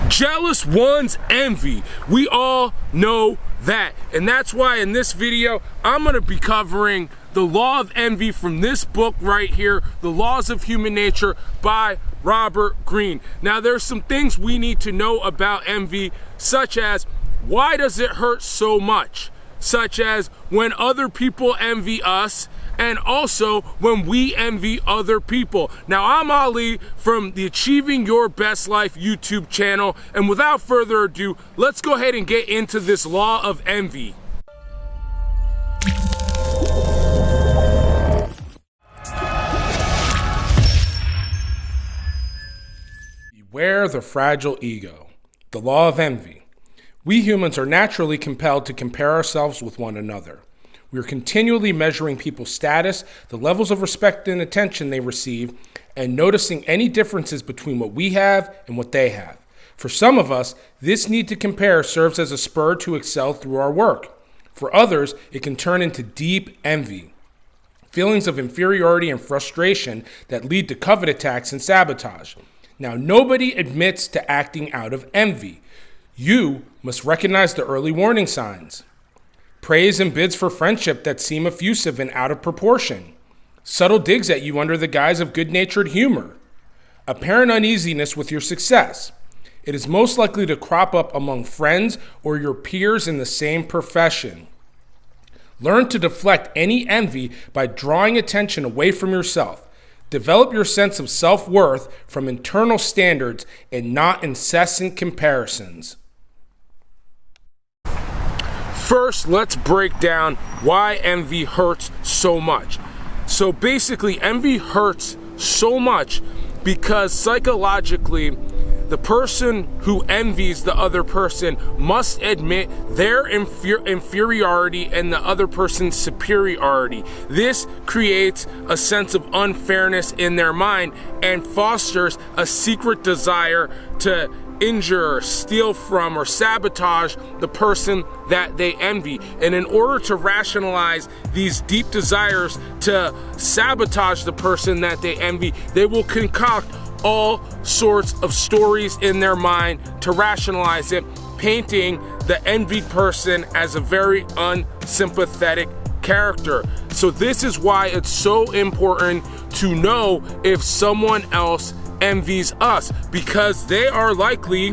Jealous ones envy. We all know that. And that's why in this video, I'm gonna be covering the law of envy from this book right here, The Laws of Human Nature by Robert Greene. Now there's some things we need to know about envy, such as why does it hurt so much? Such as when other people envy us, and also when we envy other people. Now I'm Ali from the Achieving Your Best Life YouTube channel, and without further ado, let's go ahead and get into this law of envy. Beware the fragile ego. The law of envy. We humans are naturally compelled to compare ourselves with one another. We are continually measuring people's status, the levels of respect and attention they receive, and noticing any differences between what we have and what they have. For some of us, this need to compare serves as a spur to excel through our work. For others, it can turn into deep envy, feelings of inferiority and frustration that lead to covet attacks and sabotage. Now, nobody admits to acting out of envy. You must recognize the early warning signs. Praise and bids for friendship that seem effusive and out of proportion. Subtle digs at you under the guise of good-natured humor. Apparent uneasiness with your success. It is most likely to crop up among friends or your peers in the same profession. Learn to deflect any envy by drawing attention away from yourself. Develop your sense of self-worth from internal standards and not incessant comparisons. First, let's break down why envy hurts so much. So basically, envy hurts so much because psychologically, the person who envies the other person must admit their inferiority and the other person's superiority. This creates a sense of unfairness in their mind and fosters a secret desire to injure, steal from, or sabotage the person that they envy. And in order to rationalize these deep desires to sabotage the person that they envy, they will concoct all sorts of stories in their mind to rationalize it, painting the envied person as a very unsympathetic character. So this is why it's so important to know if someone else envies us, because they are likely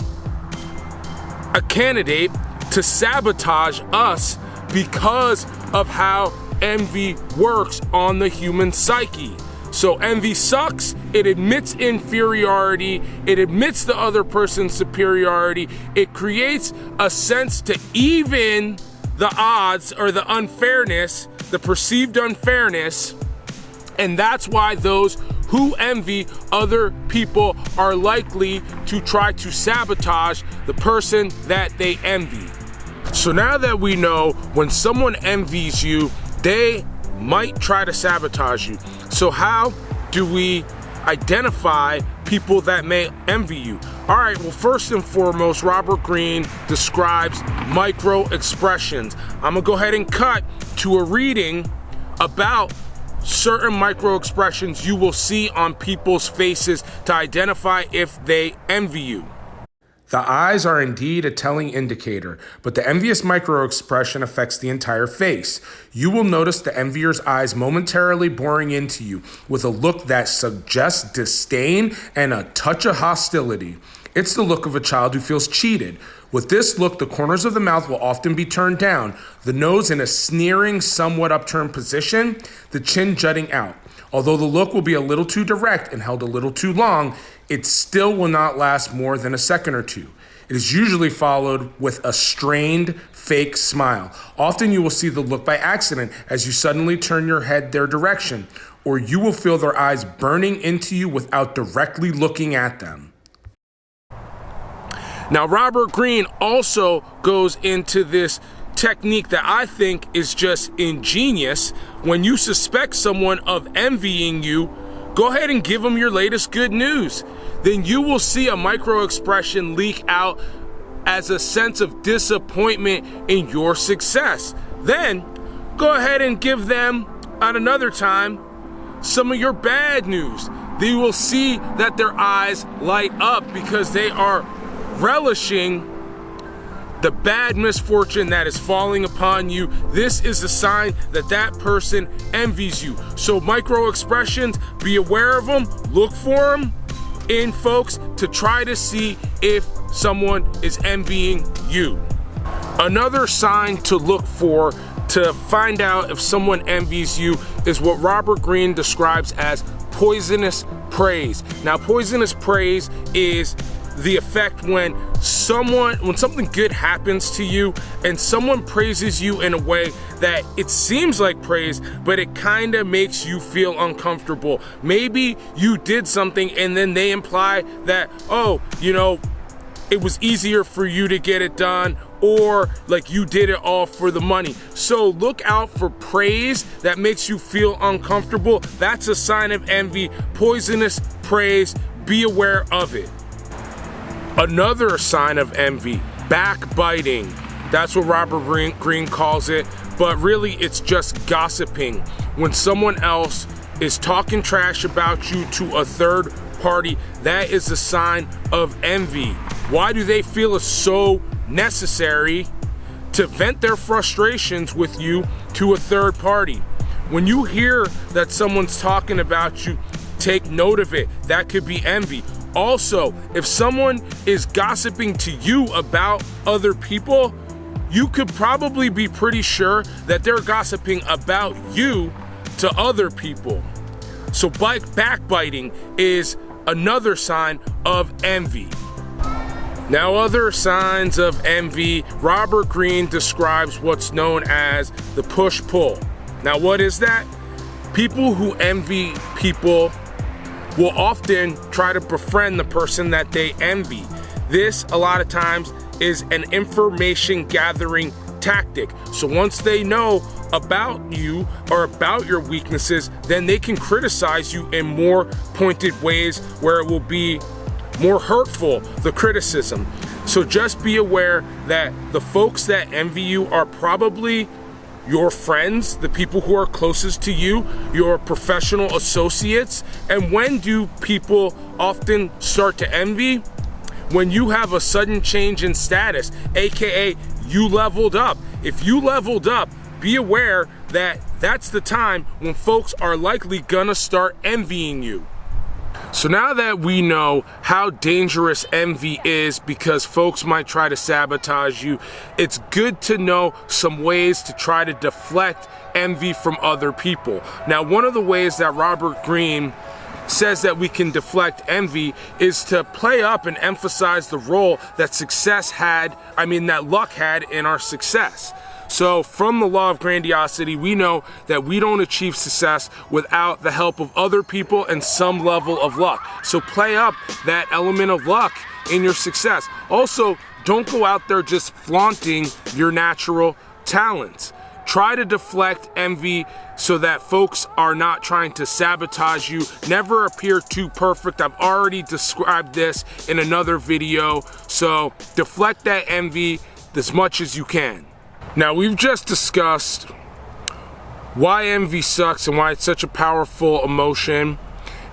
a candidate to sabotage us because of how envy works on the human psyche. So envy sucks. It admits inferiority. It admits the other person's superiority. It creates a sense to even the odds or the unfairness, the perceived unfairness. And that's why those who envy other people are likely to try to sabotage the person that they envy. So now that we know when someone envies you, they might try to sabotage you. So how do we identify people that may envy you? All right, well, first and foremost, Robert Greene describes microexpressions. I'm gonna go ahead and cut to a reading about certain microexpressions you will see on people's faces to identify if they envy you. The eyes are indeed a telling indicator, but the envious microexpression affects the entire face. You will notice the envier's eyes momentarily boring into you with a look that suggests disdain and a touch of hostility. It's the look of a child who feels cheated. With this look, the corners of the mouth will often be turned down, the nose in a sneering, somewhat upturned position, the chin jutting out. Although the look will be a little too direct and held a little too long, it still will not last more than a second or two. It is usually followed with a strained, fake smile. Often you will see the look by accident as you suddenly turn your head their direction, or you will feel their eyes burning into you without directly looking at them. Now, Robert Greene also goes into this technique that I think is just ingenious. When you suspect someone of envying you, go ahead and give them your latest good news. Then you will see a microexpression leak out as a sense of disappointment in your success. Then go ahead and give them at another time some of your bad news. Then you will see that their eyes light up because they are relishing the bad misfortune that is falling upon you, this is a sign that that person envies you. So microexpressions, be aware of them, look for them in folks to try to see if someone is envying you. Another sign to look for to find out if someone envies you is what Robert Greene describes as poisonous praise. Now, poisonous praise is the effect when something good happens to you and someone praises you in a way that it seems like praise, but it kind of makes you feel uncomfortable. Maybe you did something and then they imply that, oh, you know, it was easier for you to get it done, or like you did it all for the money. So look out for praise that makes you feel uncomfortable. That's a sign of envy. Poisonous praise, be aware of it. Another sign of envy, backbiting. That's what Robert Greene calls it, but really it's just gossiping. When someone else is talking trash about you to a third party, that is a sign of envy. Why do they feel it's so necessary to vent their frustrations with you to a third party? When you hear that someone's talking about you, take note of it. That could be envy. Also, if someone is gossiping to you about other people, you could probably be pretty sure that they're gossiping about you to other people. So backbiting is another sign of envy. Now, other signs of envy, Robert Greene describes what's known as the push-pull. Now, what is that? People who envy people will often try to befriend the person that they envy. This, a lot of times, is an information gathering tactic. So once they know about you or about your weaknesses, then they can criticize you in more pointed ways where it will be more hurtful, the criticism. So just be aware that the folks that envy you are probably your friends, the people who are closest to you, your professional associates. And when do people often start to envy? When you have a sudden change in status, aka you leveled up. If you leveled up, be aware that that's the time when folks are likely gonna start envying you. So now that we know how dangerous envy is because folks might try to sabotage you, it's good to know some ways to try to deflect envy from other people. Now, one of the ways that Robert Greene says that we can deflect envy is to play up and emphasize the role that that luck had in our success. So from the law of grandiosity, we know that we don't achieve success without the help of other people and some level of luck. So play up that element of luck in your success. Also, don't go out there just flaunting your natural talents. Try to deflect envy so that folks are not trying to sabotage you. Never appear too perfect. I've already described this in another video. So deflect that envy as much as you can. Now, we've just discussed why envy sucks and why it's such a powerful emotion,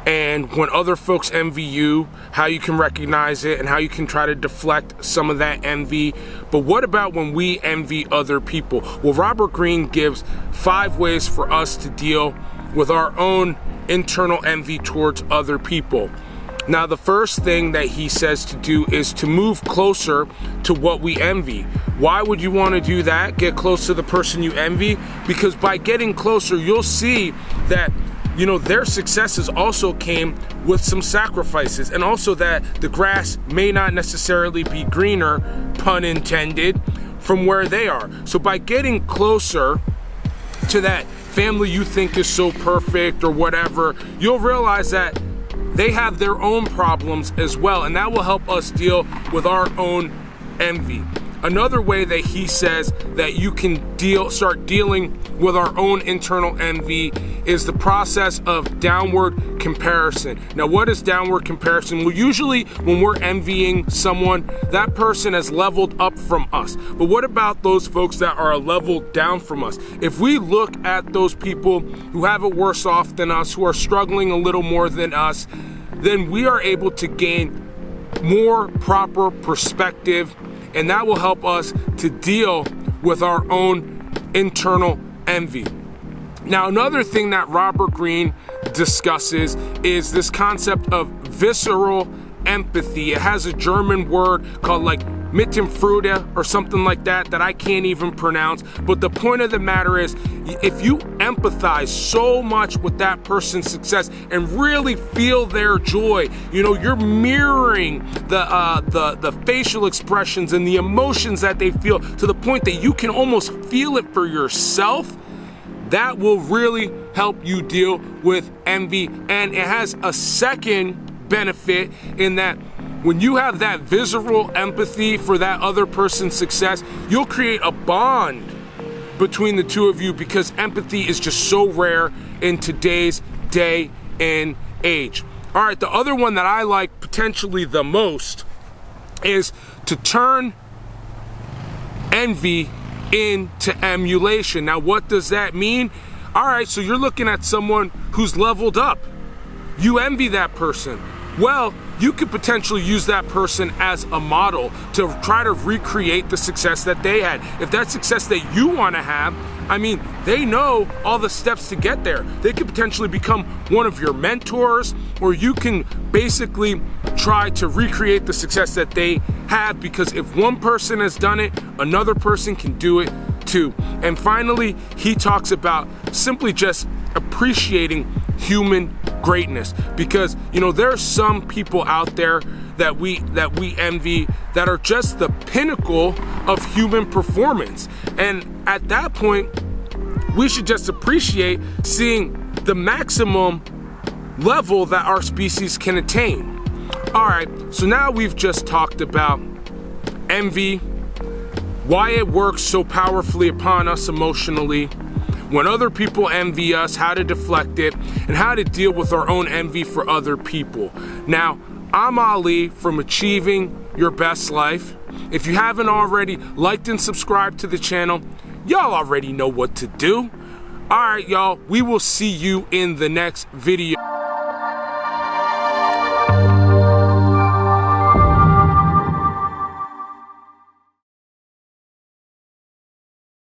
and when other folks envy you, how you can recognize it and how you can try to deflect some of that envy. But what about when we envy other people? Well, Robert Greene gives 5 ways for us to deal with our own internal envy towards other people. Now, the first thing that he says to do is to move closer to what we envy. Why would you want to do that? Get close to the person you envy? Because by getting closer, you'll see that, you know, their successes also came with some sacrifices, and also that the grass may not necessarily be greener, pun intended, from where they are. So by getting closer to that family you think is so perfect or whatever, you'll realize that they have their own problems as well, and that will help us deal with our own envy. Another way that he says that you can start dealing with our own internal envy is the process of downward comparison. Now, what is downward comparison? Well, usually when we're envying someone, that person has leveled up from us. But what about those folks that are a level down from us? If we look at those people who have it worse off than us, who are struggling a little more than us, then we are able to gain more proper perspective, and that will help us to deal with our own internal envy. Now, another thing that Robert Greene discusses is this concept of visceral empathy. It has a German word called like Mittenfreude or something like that I can't even pronounce. But the point of the matter is, if you empathize so much with that person's success and really feel their joy, you know, you're mirroring the facial expressions and the emotions that they feel to the point that you can almost feel it for yourself. That will really help you deal with envy. And it has a second benefit in that when you have that visceral empathy for that other person's success, you'll create a bond between the two of you, because empathy is just so rare in today's day and age. All right, the other one that I like potentially the most is to turn envy into emulation. Now, what does that mean? All right, so you're looking at someone who's leveled up. You envy that person. Well, you could potentially use that person as a model to try to recreate the success that they had. If that success that you want to have, I mean, they know all the steps to get there. They could potentially become one of your mentors, or you can basically try to recreate the success that they have, because if one person has done it, another person can do it too. And finally, he talks about simply just appreciating human greatness, because you know there are some people out there that we envy that are just the pinnacle of human performance, and at that point we should just appreciate seeing the maximum level that our species can attain. All right, so now we've just talked about envy, why it works so powerfully upon us emotionally, when other people envy us, how to deflect it, and how to deal with our own envy for other people. Now, I'm Ali from Achieving Your Best Life. If you haven't already liked and subscribed to the channel, y'all already know what to do. All right, y'all, we will see you in the next video.